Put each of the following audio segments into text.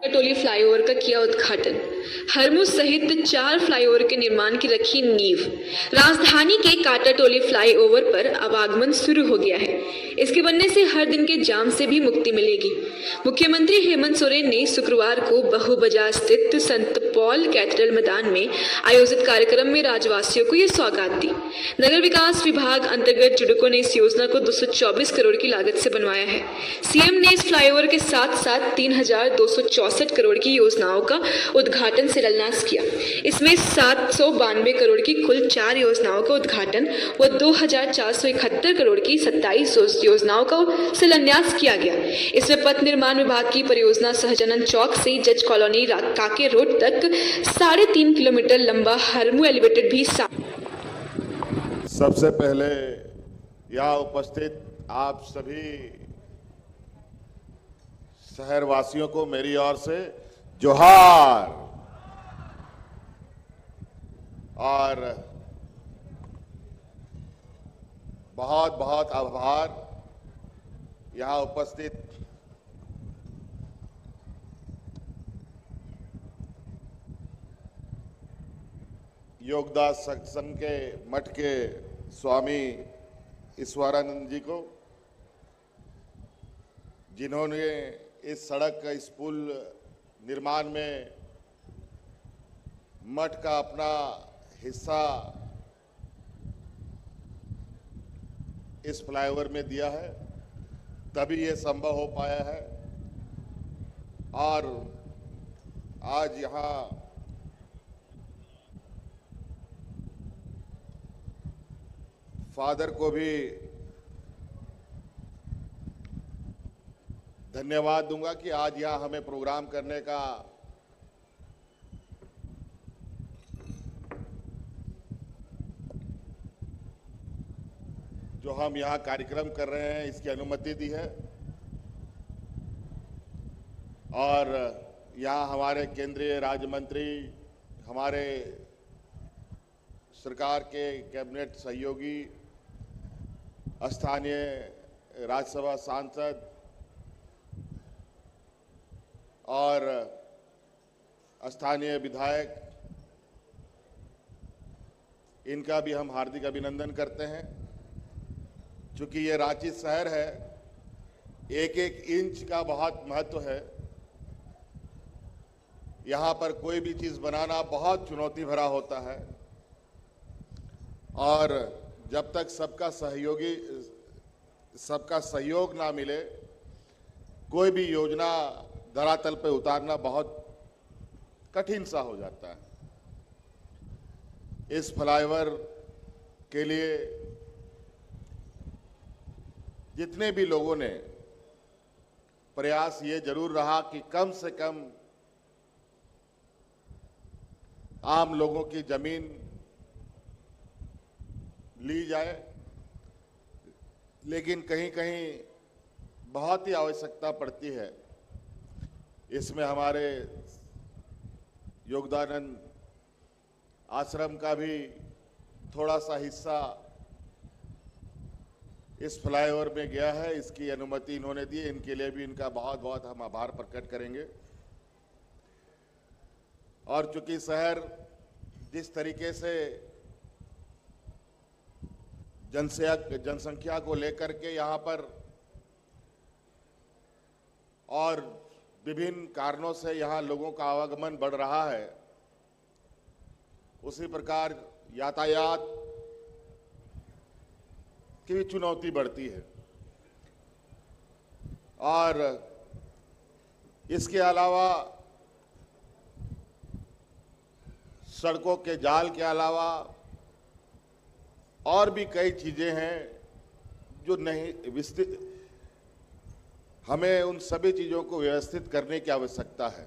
टोली flyover का किया उद्घाटन। हरमू सहित 4 फ्लाईओवर के निर्माण की रखी नींव। राजधानी के काटाटोली फ्लाईओवर पर आवागमन शुरू हो गया है। इसके बनने से हर दिन के जाम से भी मुक्ति मिलेगी। मुख्यमंत्री हेमंत सोरेन ने शुक्रवार को बहुबाजार स्थित संत पॉल कैथेड्रल मैदान में आयोजित कार्यक्रम में राज्यवासियों को यह सौगात दी। नगर विकास विभाग अंतर्गत जुडको ने इस योजना को 224 करोड़ की लागत से बनवाया है। सीएम ने इस फ्लाईओवर के साथ साथ 3,264 करोड़ की योजनाओं का उद्घाटन शिलान्यास किया। इसमें 792 करोड़ की कुल 4 योजनाओं का उद्घाटन व 2,471 करोड़ की 27 योजनाओं का शिलान्यास किया गया। इसमें पथ निर्माण विभाग की परियोजना सहजानंद चौक से जज कॉलोनी काके रोड तक 3.5 किलोमीटर लंबा हरमू एलिवेटेड भी सबसे पहले यहाँ उपस्थित आप सभी शहरवासियों को मेरी ओर से जोहार और बहुत बहुत आभार। यहाँ उपस्थित योगदास सत्संग के मठ के स्वामी ईश्वरानंद जी को, जिन्होंने इस सड़क का इस पुल निर्माण में मठ का अपना हिस्सा इस फ्लाईओवर में दिया है, तभी ये संभव हो पाया है। और आज यहाँ फादर को भी धन्यवाद दूंगा कि आज यहाँ हमें प्रोग्राम करने का जो हम यहाँ कार्यक्रम कर रहे हैं इसकी अनुमति दी है। और यहाँ हमारे केंद्रीय राज्य मंत्री, हमारे सरकार के कैबिनेट सहयोगी, स्थानीय राज्यसभा सांसद और स्थानीय विधायक, इनका भी हम हार्दिक अभिनंदन करते हैं। चूंकि ये रांची शहर है, एक एक इंच का बहुत महत्व है। यहाँ पर कोई भी चीज बनाना बहुत चुनौती भरा होता है और जब तक सबका सहयोग ना मिले, कोई भी योजना धरातल पे उतारना बहुत कठिन सा हो जाता है। इस फ्लाईओवर के लिए जितने भी लोगों ने प्रयास ये जरूर रहा कि कम से कम आम लोगों की जमीन ली जाए, लेकिन कहीं कहीं बहुत ही आवश्यकता पड़ती है। इसमें हमारे योगदानंद आश्रम का भी थोड़ा सा हिस्सा इस फ्लाईओवर में गया है। इसकी अनुमति इन्होंने दी, इनके लिए भी इनका बहुत बहुत हम आभार प्रकट करेंगे। और चूंकि शहर जिस तरीके से जनसंख्या को लेकर के यहाँ पर और विभिन्न कारणों से यहाँ लोगों का आवागमन बढ़ रहा है, उसी प्रकार यातायात की भी चुनौती बढ़ती है। और इसके अलावा सड़कों के जाल के अलावा और भी कई चीजें हैं जो नहीं विस्तृत, हमें उन सभी चीजों को व्यवस्थित करने की आवश्यकता है।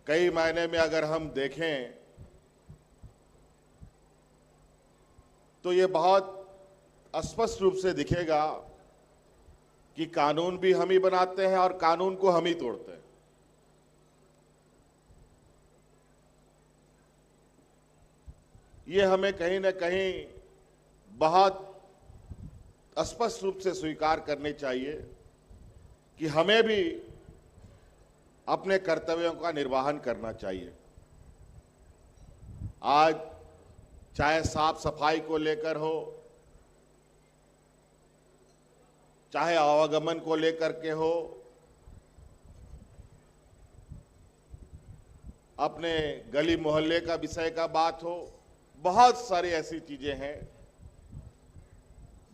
कई मायने में अगर हम देखें तो ये बहुत स्पष्ट रूप से दिखेगा कि कानून भी हम ही बनाते हैं और कानून को हम ही तोड़ते हैं। ये हमें कहीं ना कहीं बहुत स्पष्ट रूप से स्वीकार करनी चाहिए कि हमें भी अपने कर्तव्यों का निर्वहन करना चाहिए। आज चाहे साफ सफाई को लेकर हो, चाहे आवागमन को लेकर के हो, अपने गली मोहल्ले का विषय का बात हो, बहुत सारी ऐसी चीजें हैं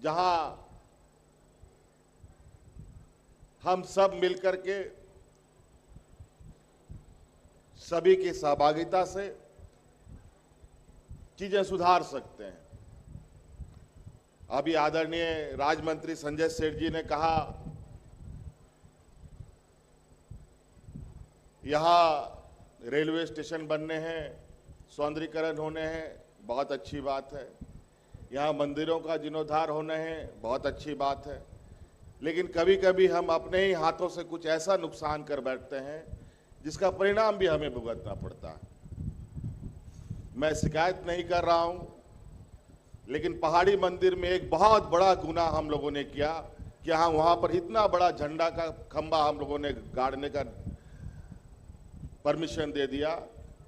जहां हम सब मिलकर के सभी की सहभागिता से चीजें सुधार सकते हैं। अभी आदरणीय राज्य मंत्री संजय सेठ जी ने कहा यहां रेलवे स्टेशन बनने हैं, सौंदर्यीकरण होने हैं, बहुत अच्छी बात है। यहाँ मंदिरों का जीर्णोद्धार होने हैं, बहुत अच्छी बात है। लेकिन कभी कभी हम अपने ही हाथों से कुछ ऐसा नुकसान कर बैठते हैं जिसका परिणाम भी हमें भुगतना पड़ता है। मैं शिकायत नहीं कर रहा हूं, लेकिन पहाड़ी मंदिर में एक बहुत बड़ा गुनाह हम लोगों ने किया कि हाँ, वहां पर इतना बड़ा झंडा का खंबा हम लोगों ने गाड़ने का परमिशन दे दिया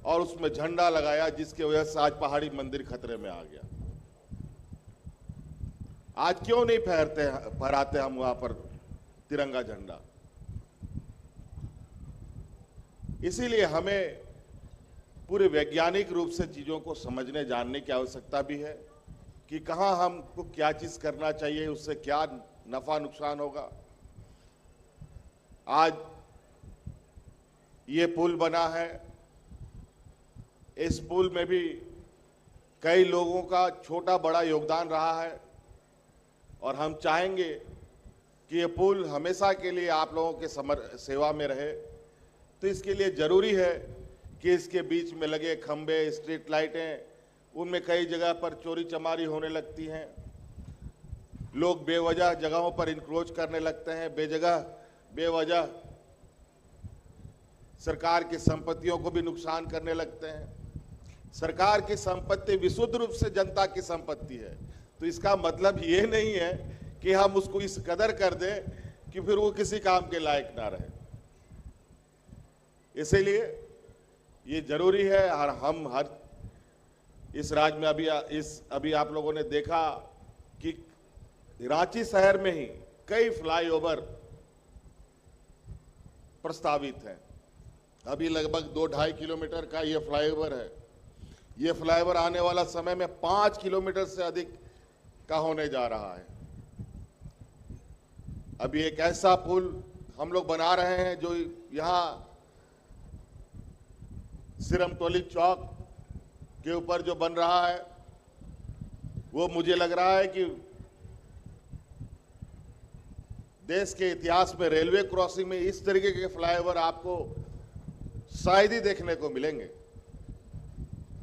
और उसमें झंडा लगाया, जिसकी वजह से आज पहाड़ी मंदिर खतरे में आ गया। आज क्यों नहीं फहराते हम वहां पर तिरंगा झंडा? इसीलिए हमें पूरे वैज्ञानिक रूप से चीजों को समझने जानने की आवश्यकता भी है कि कहां हमको क्या चीज करना चाहिए, उससे क्या नफा नुकसान होगा। आज ये पुल बना है, इस पुल में भी कई लोगों का छोटा बड़ा योगदान रहा है और हम चाहेंगे कि ये पुल हमेशा के लिए आप लोगों के सेवा में रहे। तो इसके लिए जरूरी है कि इसके बीच में लगे खंबे, स्ट्रीट लाइटें, उनमें कई जगह पर चोरी चमारी होने लगती हैं। लोग बेवजह जगहों पर इंक्रोच करने लगते हैं, बेवजह सरकार की संपत्तियों को भी नुकसान करने लगते हैं। सरकार की संपत्ति विशुद्ध रूप से जनता की संपत्ति है, तो इसका मतलब ये नहीं है कि हम उसको इस कदर कर दें कि फिर वो किसी काम के लायक ना रहे। इसीलिए ये जरूरी है। और हम हर इस राज्य में अभी आप लोगों ने देखा कि रांची शहर में ही कई फ्लाईओवर प्रस्तावित हैं। अभी लगभग 2-2.5 किलोमीटर का ये फ्लाईओवर है। ये फ्लाईओवर आने वाला समय में 5 किलोमीटर से अधिक का होने जा रहा है। अभी एक ऐसा पुल हम लोग बना रहे हैं जो यहाँ सिरमटोली चौक के ऊपर जो बन रहा है, वो मुझे लग रहा है कि देश के इतिहास में रेलवे क्रॉसिंग में इस तरीके के फ्लाईओवर आपको शायद ही देखने को मिलेंगे।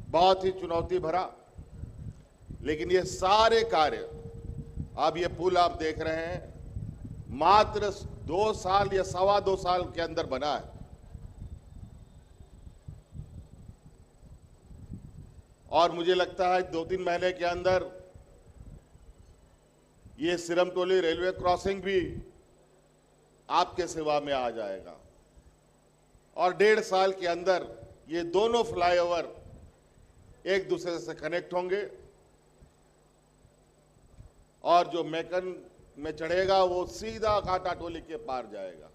बहुत ही चुनौती भरा, लेकिन ये सारे कार्य, अब ये पुल आप देख रहे हैं, मात्र 2 साल या 2.25 साल के अंदर बना है। और मुझे लगता है 2-3 महीने के अंदर ये सिरमटोली रेलवे क्रॉसिंग भी आपके सेवा में आ जाएगा और 1.5 साल के अंदर ये दोनों फ्लाईओवर एक दूसरे से कनेक्ट होंगे और जो मैकन में चढ़ेगा वो सीधा कांटाटोली के पार जाएगा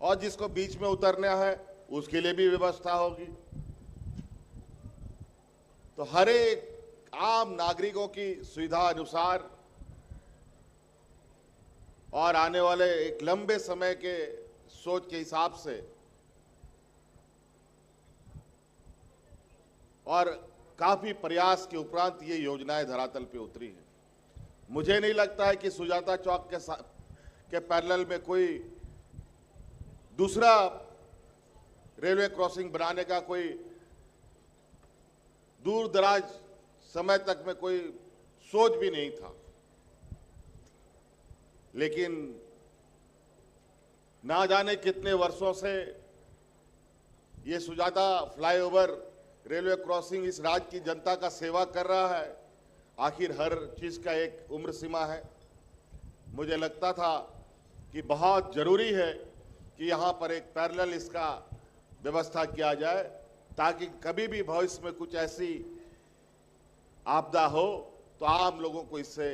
और जिसको बीच में उतरना है उसके लिए भी व्यवस्था होगी। तो हर एक आम नागरिकों की सुविधा अनुसार और आने वाले एक लंबे समय के सोच के हिसाब से और काफी प्रयास के उपरांत ये योजनाएं धरातल पे उतरी है। मुझे नहीं लगता है कि सुजाता चौक के पैरेलल में कोई दूसरा रेलवे क्रॉसिंग बनाने का कोई दूर दराज समय तक में कोई सोच भी नहीं था। लेकिन ना जाने कितने वर्षों से ये सुजाता फ्लाईओवर रेलवे क्रॉसिंग इस राज्य की जनता का सेवा कर रहा है। आखिर हर चीज का एक उम्र सीमा है। मुझे लगता था कि बहुत जरूरी है कि यहाँ पर एक पैरेलल इसका व्यवस्था किया जाए, ताकि कभी भी भविष्य में कुछ ऐसी आपदा हो तो आम लोगों को इससे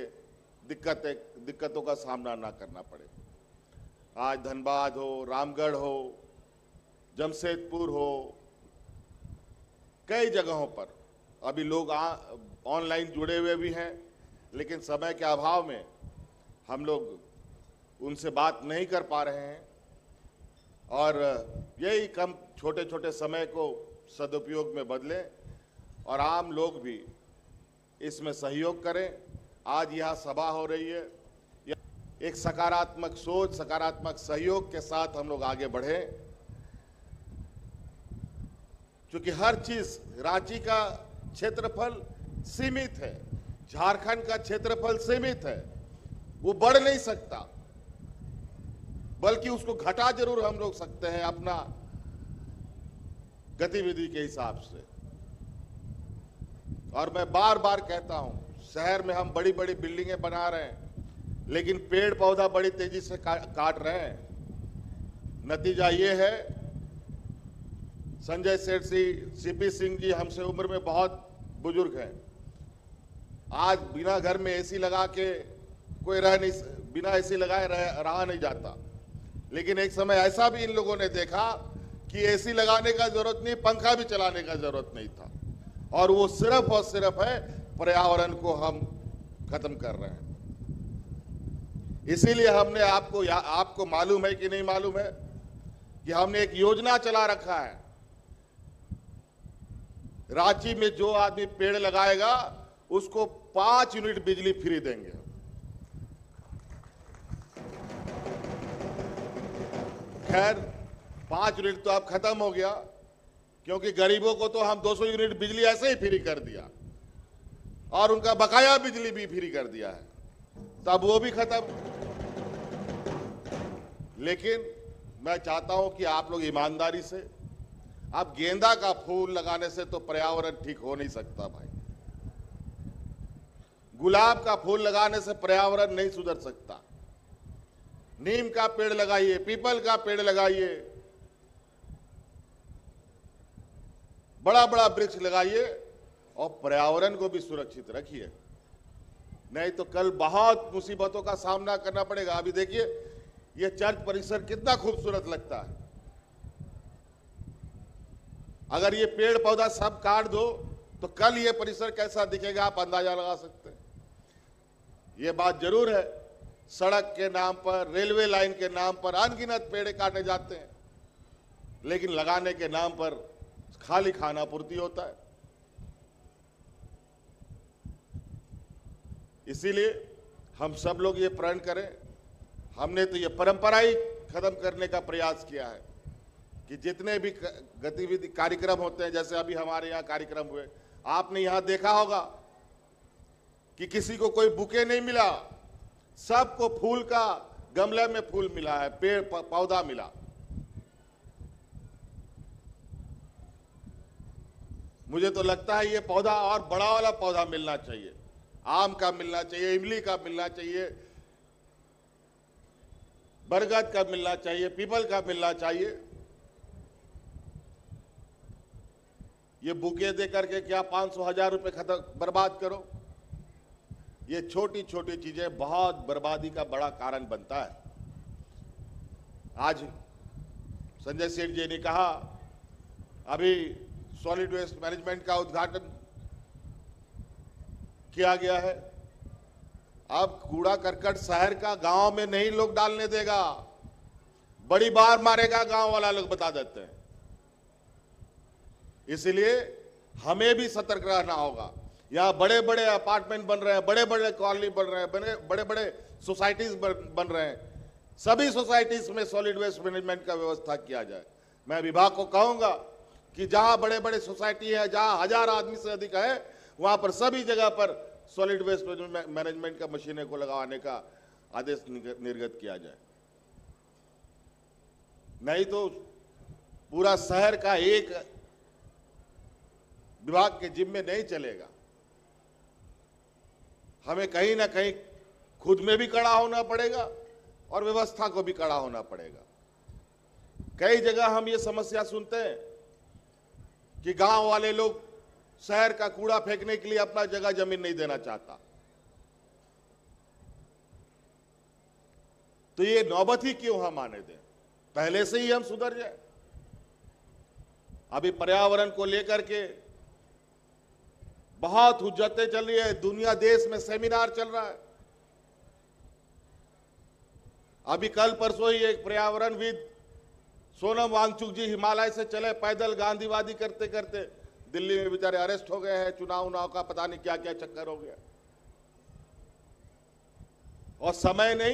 दिक्कतों का सामना ना करना पड़े। आज धनबाद हो, रामगढ़ हो, जमशेदपुर हो, कई जगहों पर अभी लोग ऑनलाइन जुड़े हुए भी हैं, लेकिन समय के अभाव में हम लोग उनसे बात नहीं कर पा रहे हैं और यही कम छोटे छोटे समय को सदुपयोग में बदलें और आम लोग भी इसमें सहयोग करें। आज यहाँ सभा हो रही है, एक सकारात्मक सोच, सकारात्मक सहयोग के साथ हम लोग आगे बढ़ें, क्योंकि हर चीज, रांची का क्षेत्रफल सीमित है, झारखंड का क्षेत्रफल सीमित है, वो बढ़ नहीं सकता, बल्कि उसको घटा जरूर हम लोग सकते हैं अपना गतिविधि के हिसाब से। और मैं बार बार कहता हूं, शहर में हम बड़ी बड़ी बिल्डिंगें बना रहे हैं, लेकिन पेड़ पौधा बड़ी तेजी से काट रहे हैं। नतीजा ये है, संजय सेठ सीपी सिंह जी हमसे उम्र में बहुत बुजुर्ग हैं, आज बिना घर में एसी लगा के कोई बिना एसी लगाए रहा नहीं जाता। लेकिन एक समय ऐसा भी इन लोगों ने देखा कि एसी लगाने का जरूरत नहीं, पंखा भी चलाने का जरूरत नहीं था, और वो सिर्फ और सिर्फ है पर्यावरण को हम खत्म कर रहे हैं। इसीलिए हमने आपको मालूम है कि नहीं मालूम है कि हमने एक योजना चला रखा है, रांची में जो आदमी पेड़ लगाएगा उसको 5 यूनिट बिजली फ्री देंगे। खैर 5 यूनिट तो अब खत्म हो गया, क्योंकि गरीबों को तो हम 200 यूनिट बिजली ऐसे ही फ्री कर दिया और उनका बकाया बिजली भी फ्री कर दिया है, तब वो भी खत्म। लेकिन मैं चाहता हूं कि आप लोग ईमानदारी से, अब गेंदा का फूल लगाने से तो पर्यावरण ठीक हो नहीं सकता भाई, गुलाब का फूल लगाने से पर्यावरण नहीं सुधर सकता। नीम का पेड़ लगाइए, पीपल का पेड़ लगाइए, बड़ा बड़ा वृक्ष लगाइए और पर्यावरण को भी सुरक्षित रखिए, नहीं तो कल बहुत मुसीबतों का सामना करना पड़ेगा। अभी देखिए ये चर्च परिसर कितना खूबसूरत लगता है, अगर ये पेड़ पौधा सब काट दो तो कल ये परिसर कैसा दिखेगा आप अंदाजा लगा सकते हैं। ये बात जरूर है, सड़क के नाम पर, रेलवे लाइन के नाम पर अनगिनत पेड़ काटे जाते हैं, लेकिन लगाने के नाम पर खाली खाना पूर्ति होता है। इसीलिए हम सब लोग ये प्रण करें, हमने तो ये परंपरा ही खत्म करने का प्रयास किया है कि जितने भी गतिविधि कार्यक्रम होते हैं, जैसे अभी हमारे यहाँ कार्यक्रम हुए, आपने यहाँ देखा होगा कि किसी को कोई बुके नहीं मिला, सबको फूल का गमले में फूल मिला है, पेड़ पौधा मिला। मुझे तो लगता है ये पौधा और बड़ा वाला पौधा मिलना चाहिए, आम का मिलना चाहिए, इमली का मिलना चाहिए, बरगद का मिलना चाहिए, पीपल का मिलना चाहिए। ये बुके दे करके क्या 500-1000 रुपए बर्बाद करो, ये छोटी छोटी चीजें बहुत बर्बादी का बड़ा कारण बनता है। आज संजय सेठ जी ने कहा, अभी सॉलिड वेस्ट मैनेजमेंट का उद्घाटन किया गया है। अब कूड़ा करकट शहर का गांव में नहीं लोग डालने देगा, बड़ी बार मारेगा गांव वाला लोग बता देते हैं। इसलिए हमें भी सतर्क रहना होगा। यहाँ बड़े बड़े अपार्टमेंट बन रहे हैं, बड़े बड़े कॉलोनी बन रहे हैं, बड़े बड़े सोसाइटीज बन रहे हैं, सभी सोसाइटीज में सॉलिड वेस्ट मैनेजमेंट का व्यवस्था किया जाए। मैं विभाग को कहूंगा कि जहां बड़े बड़े सोसाइटी है, जहां 1000 आदमी से अधिक है, वहां पर सभी जगह पर सॉलिड वेस्ट मैनेजमेंट का मशीनें को लगाने का आदेश निर्गत किया जाए। नहीं तो पूरा शहर का एक विभाग के जिम्मे नहीं चलेगा, हमें कहीं ना कहीं खुद में भी कड़ा होना पड़ेगा और व्यवस्था को भी कड़ा होना पड़ेगा। कई जगह हम ये समस्या सुनते हैं कि गांव वाले लोग शहर का कूड़ा फेंकने के लिए अपना जगह जमीन नहीं देना चाहता। तो ये नौबत ही क्यों हम आने दें, पहले से ही हम सुधर जाए। अभी पर्यावरण को लेकर के बहुत हुज्जतें चल रही है, दुनिया देश में सेमिनार चल रहा है। अभी कल परसों ही एक पर्यावरणविद सोनम वांगचुक जी हिमालय से चले पैदल गांधीवादी करते करते दिल्ली में बेचारे अरेस्ट हो गए हैं। चुनाव का पता नहीं क्या क्या चक्कर हो गया और समय नहीं।